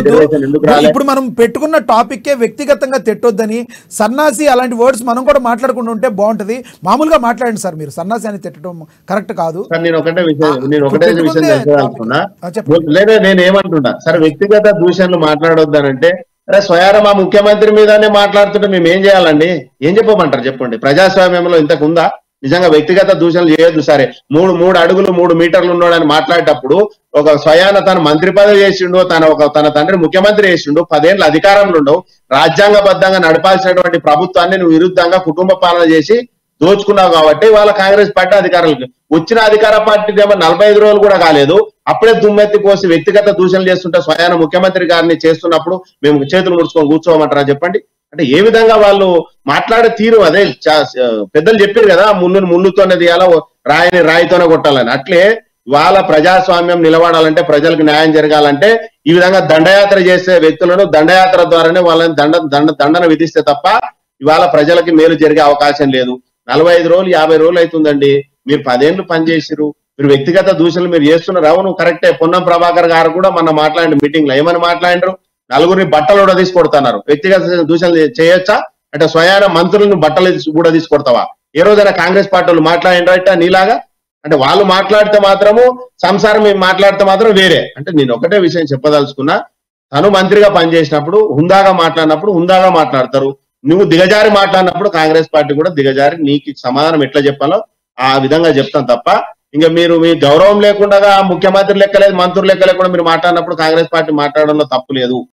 తిట్టొద్దు. ఇప్పుడు మనం పెట్టుకున్న టాపిక్కే వ్యక్తిగతంగా తిట్టొద్దని, సన్నాసి అలాంటి వర్డ్స్ మనం కూడా మాట్లాడకుండా ఉంటే బాగుంటది. మామూలుగా మాట్లాడండి సార్, మీరు సన్నాసి అని తిట్టడం కరెక్ట్ కాదు. నేను ఒకటే విషయం తెలుసుకోవాలనుకున్నా. లేదా నేను ఏమంటున్నా, సరే వ్యక్తిగత దూషణలు మాట్లాడొద్దనంటే, అరే స్వయాన మా ముఖ్యమంత్రి మీదనే మాట్లాడుతుంటే మేము ఏం చేయాలండి? ఏం చెప్పమంటారు చెప్పండి? ప్రజాస్వామ్యంలో ఇంతకు ఉందా? నిజంగా వ్యక్తిగత దూషణలు చేయొద్దు. సరే, మూడు అడుగులు 3 మీటర్లు ఉన్నాడని మాట్లాడేటప్పుడు ఒక స్వయాన తన మంత్రి పదవి చేసిండు, తన తండ్రి ముఖ్యమంత్రి చేసిండు, 10 ఏళ్ళు అధికారంలో ఉండవు, రాజ్యాంగబద్ధంగా నడపాల్సినటువంటి ప్రభుత్వాన్ని నువ్వు విరుద్ధంగా కుటుంబ పాలన చేసి దోచుకున్నావు కాబట్టి వాళ్ళ కాంగ్రెస్ పార్టీ అధికారులకు వచ్చిన అధికార పార్టీ 45 రోజులు కూడా కాలేదు, అప్పుడే దుమ్మెత్తి పోసి వ్యక్తిగత దూషణలు చేస్తుంటే స్వయాన ముఖ్యమంత్రి గారిని చేస్తున్నప్పుడు మేము చేతులు ముడుచుకొని కూర్చోమంటారా చెప్పండి? అంటే ఏ విధంగా వాళ్ళు మాట్లాడే తీరు అదే. పెద్దలు చెప్పారు కదా, ముళ్ళుతోనే తీయాలా, రాయిని రాయితోనే కొట్టాలని. అట్లే వాళ్ళ ప్రజాస్వామ్యం నిలబడాలంటే, ప్రజలకు న్యాయం జరగాలంటే ఈ విధంగా దండయాత్ర చేసే వ్యక్తులను దండయాత్ర ద్వారానే వాళ్ళని దండన విధిస్తే తప్ప ఇవాళ ప్రజలకి మేలు జరిగే అవకాశం లేదు. 45 రోజులు 50 రోజులు అవుతుందండి. మీరు 10 ఏళ్ళు పనిచేసిరు, మీరు వ్యక్తిగత దూషణలు మీరు చేస్తున్నారు. అవును, కరెక్టే. పొన్నం ప్రభాకర్ గారు కూడా మొన్న మాట్లాడిన మీటింగ్ లో ఏమని మాట్లాడినారు? నలుగురిని బట్టలు కూడా తీసుకొడతారు. వ్యక్తిగత దూషణలు చేయొచ్చా అంటే? స్వయాన మంత్రులను బట్టలు కూడా తీసుకొడతావా? ఏ రోజైనా కాంగ్రెస్ పార్టీ వాళ్ళు మాట్లాడినట్ట నీలాగా? అంటే వాళ్ళు మాట్లాడితే మాత్రము సంసారం మేము మాట్లాడితే మాత్రం వేరే. అంటే నేను ఒకటే విషయం చెప్పదలుచుకున్నా, తను మంత్రిగా పనిచేసినప్పుడు హుందాగా మాట్లాడినప్పుడు హుందాగా మాట్లాడతారు. నువ్వు దిగజారి మాట్లాడినప్పుడు కాంగ్రెస్ పార్టీ కూడా దిగజారి నీకు సమాధానం ఎట్లా చెప్పాలో ఆ విధంగా చెప్తాం తప్ప, ఇంకా మీరు మీ గౌరవం లేకుండా ముఖ్యమంత్రి లెక్కలేదు, మంత్రులు లెక్క లేకుండా మీరు మాట్లాడినప్పుడు కాంగ్రెస్ పార్టీ మాట్లాడడంలో తప్పు లేదు.